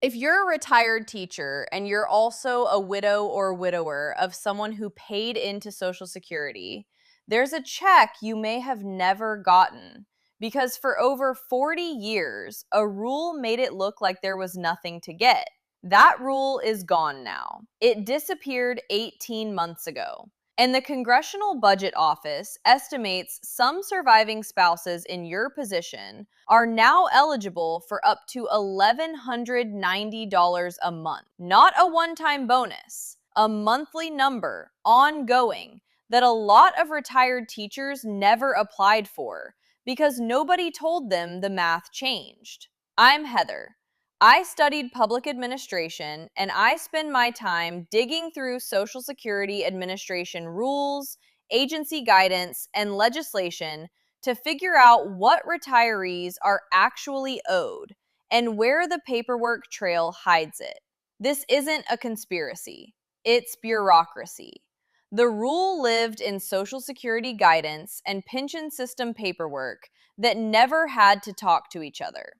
If you're a retired teacher and you're also a widow or widower of someone who paid into Social Security, there's a check you may have never gotten because for over 40 years, a rule made it look like there was nothing to get. That rule is gone now. It disappeared 18 months ago. And the Congressional Budget Office estimates some surviving spouses in your position are now eligible for up to $1,190 a month. Not a one-time bonus, a monthly number, ongoing, that a lot of retired teachers never applied for because nobody told them the math changed. I'm Heather. I studied public administration, and I spend my time digging through Social Security Administration rules, agency guidance, and legislation to figure out what retirees are actually owed and where the paperwork trail hides it. This isn't a conspiracy, it's bureaucracy. The rule lived in Social Security guidance and pension system paperwork that never had to talk to each other.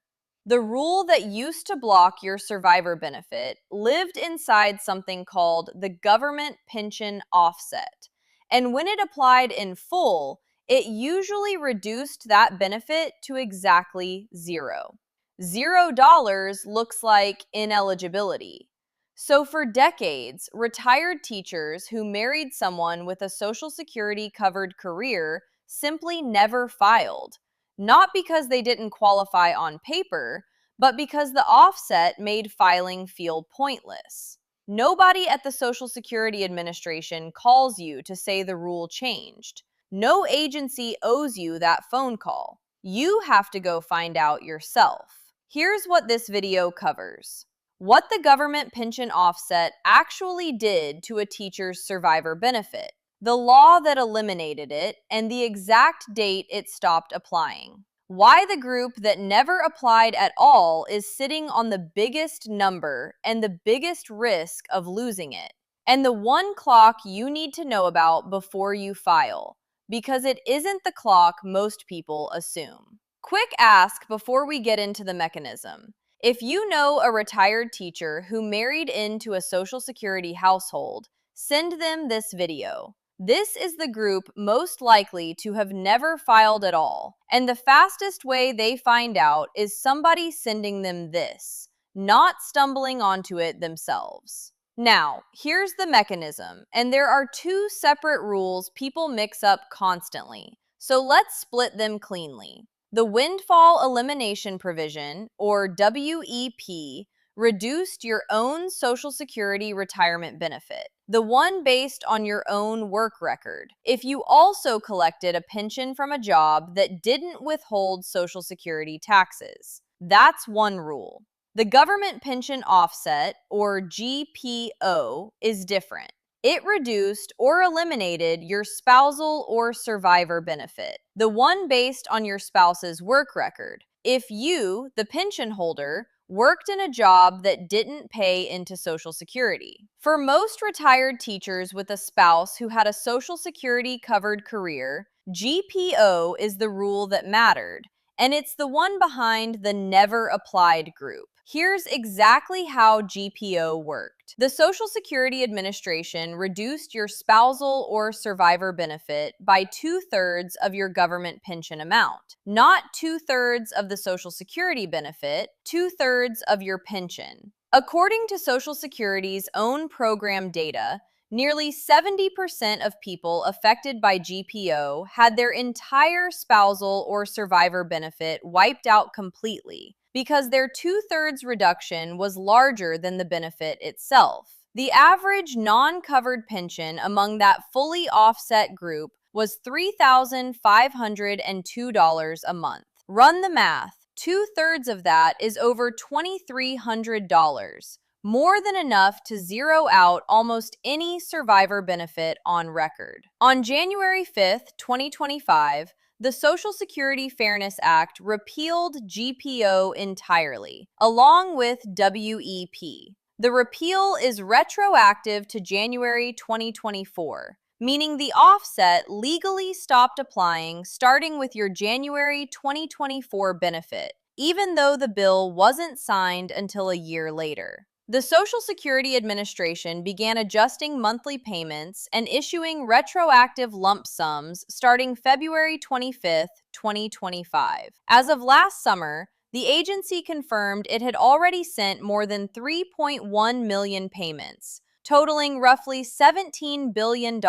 The rule that used to block your survivor benefit lived inside something called the government pension offset. And when it applied in full, it usually reduced that benefit to exactly zero. $0 looks like ineligibility. So, for decades, retired teachers who married someone with a Social Security covered career simply never filed. Not because they didn't qualify on paper, but because the offset made filing feel pointless. Nobody at the Social Security Administration calls you to say the rule changed. No agency owes you that phone call. You have to go find out yourself. Here's what this video covers: what the government pension offset actually did to a teacher's survivor benefit, the law that eliminated it, and the exact date it stopped applying. Why the group that never applied at all is sitting on the biggest number and the biggest risk of losing it. And the one clock you need to know about before you file, because it isn't the clock most people assume. Quick ask before we get into the mechanism. If you know a retired teacher who married into a Social Security household, send them this video. This is the group most likely to have never filed at all, and the fastest way they find out is somebody sending them this, not stumbling onto it themselves. Now, here's the mechanism, and there are two separate rules people mix up constantly, so let's split them cleanly. The Windfall Elimination Provision, or WEP, reduced your own Social Security retirement benefit, the one based on your own work record, if you also collected a pension from a job that didn't withhold Social Security taxes. That's one rule. The government pension offset, or GPO, is different. It reduced or eliminated your spousal or survivor benefit, the one based on your spouse's work record, if you, the pension holder, worked in a job that didn't pay into Social Security. For most retired teachers with a spouse who had a Social Security covered career, GPO is the rule that mattered, and it's the one behind the never applied group. Here's exactly how GPO worked. The Social Security Administration reduced your spousal or survivor benefit by 2/3 of your government pension amount. Not 2/3 of the Social Security benefit, 2/3 of your pension. According to Social Security's own program data, nearly 70% of people affected by GPO had their entire spousal or survivor benefit wiped out completely because their 2/3 reduction was larger than the benefit itself. The average non-covered pension among that fully offset group was $3,502 a month. Run the math. 2/3 of that is over $2,300. More than enough to zero out almost any survivor benefit on record. On January 5th, 2025, the Social Security Fairness Act repealed GPO entirely, along with WEP. The repeal is retroactive to January 2024, meaning the offset legally stopped applying starting with your January 2024 benefit, even though the bill wasn't signed until a year later. The Social Security Administration began adjusting monthly payments and issuing retroactive lump sums starting February 25, 2025. As of last summer, the agency confirmed it had already sent more than 3.1 million payments, totaling roughly $17 billion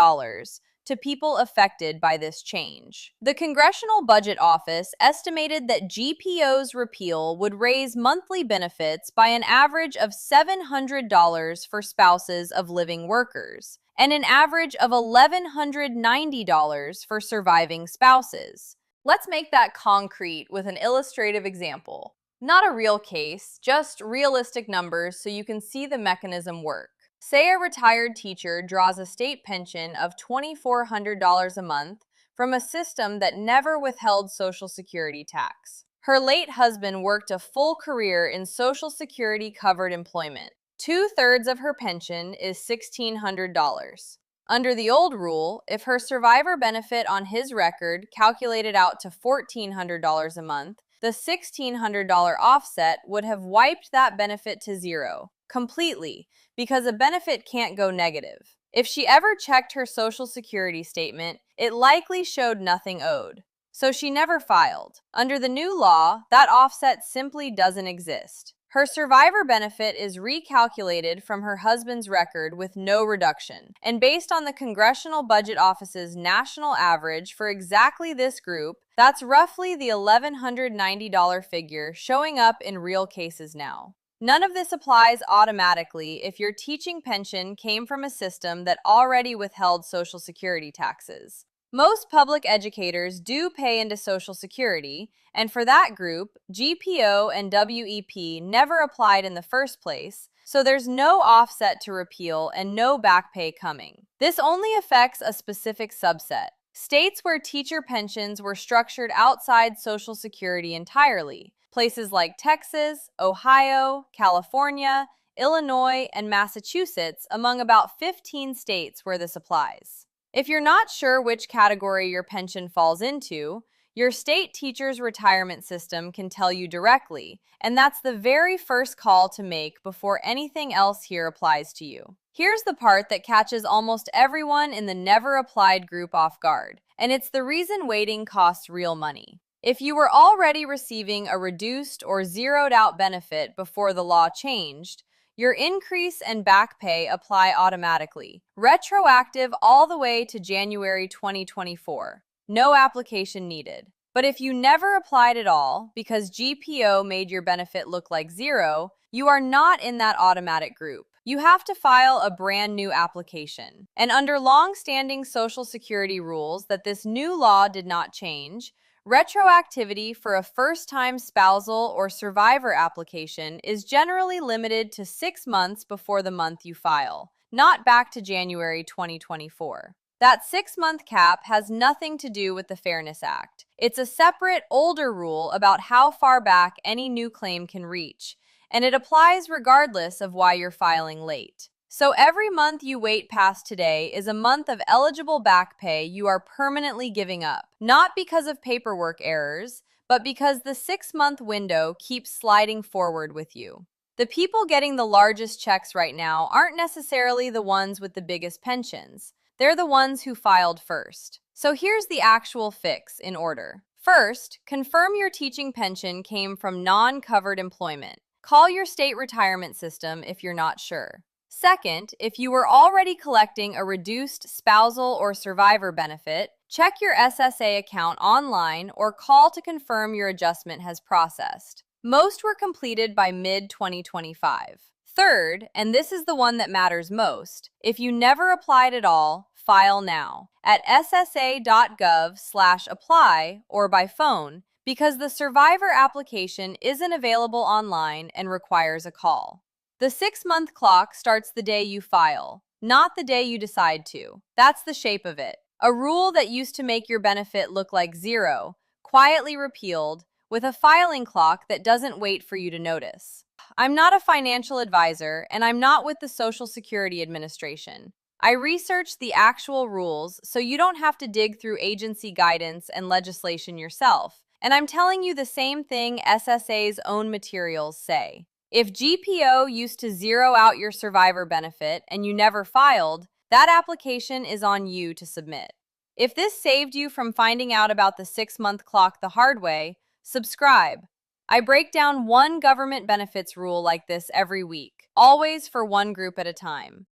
to people affected by this change. The Congressional Budget Office estimated that GPO's repeal would raise monthly benefits by an average of $700 for spouses of living workers, and an average of $1,190 for surviving spouses. Let's make that concrete with an illustrative example. Not a real case, just realistic numbers so you can see the mechanism work. Say a retired teacher draws a state pension of $2,400 a month from a system that never withheld Social Security tax. Her late husband worked a full career in Social Security covered employment. 2/3 of her pension is $1,600. Under the old rule, if her survivor benefit on his record calculated out to $1,400 a month, the $1,600 offset would have wiped that benefit to zero, completely, because a benefit can't go negative. If she ever checked her Social Security statement, it likely showed nothing owed. So she never filed. Under the new law, that offset simply doesn't exist. Her survivor benefit is recalculated from her husband's record with no reduction. And based on the Congressional Budget Office's national average for exactly this group, that's roughly the $1,190 figure showing up in real cases now. None of this applies automatically if your teaching pension came from a system that already withheld Social Security taxes. Most public educators do pay into Social Security, and for that group, GPO and WEP never applied in the first place, so there's no offset to repeal and no back pay coming. This only affects a specific subset. States where teacher pensions were structured outside Social Security entirely, places like Texas, Ohio, California, Illinois, and Massachusetts, among about 15 states where this applies. If you're not sure which category your pension falls into, your state teacher's retirement system can tell you directly, and that's the very first call to make before anything else here applies to you. Here's the part that catches almost everyone in the never applied group off guard, and it's the reason waiting costs real money. If you were already receiving a reduced or zeroed out benefit before the law changed, your increase and back pay apply automatically, retroactive all the way to January 2024. No application needed. But if you never applied at all because GPO made your benefit look like zero, you are not in that automatic group. You have to file a brand new application. And under long-standing Social Security rules that this new law did not change, retroactivity for a first-time spousal or survivor application is generally limited to 6 months before the month you file, not back to January 2024. That 6-month cap has nothing to do with the Fairness Act. It's a separate, older rule about how far back any new claim can reach, and it applies regardless of why you're filing late. So every month you wait past today is a month of eligible back pay you are permanently giving up, not because of paperwork errors, but because the 6-month window keeps sliding forward with you. The people getting the largest checks right now aren't necessarily the ones with the biggest pensions. They're the ones who filed first. So here's the actual fix in order. First, confirm your teaching pension came from non-covered employment. Call your state retirement system if you're not sure. Second, if you were already collecting a reduced spousal or survivor benefit, check your SSA account online or call to confirm your adjustment has processed. Most were completed by mid-2025. Third, and this is the one that matters most, if you never applied at all, file now at ssa.gov/apply or by phone, because the survivor application isn't available online and requires a call. The 6-month clock starts the day you file, not the day you decide to. That's the shape of it. A rule that used to make your benefit look like zero, quietly repealed, with a filing clock that doesn't wait for you to notice. I'm not a financial advisor, and I'm not with the Social Security Administration. I researched the actual rules so you don't have to dig through agency guidance and legislation yourself. And I'm telling you the same thing SSA's own materials say. If GPO used to zero out your survivor benefit and you never filed, that application is on you to submit. If this saved you from finding out about the 6-month clock the hard way, subscribe. I break down one government benefits rule like this every week, always for one group at a time.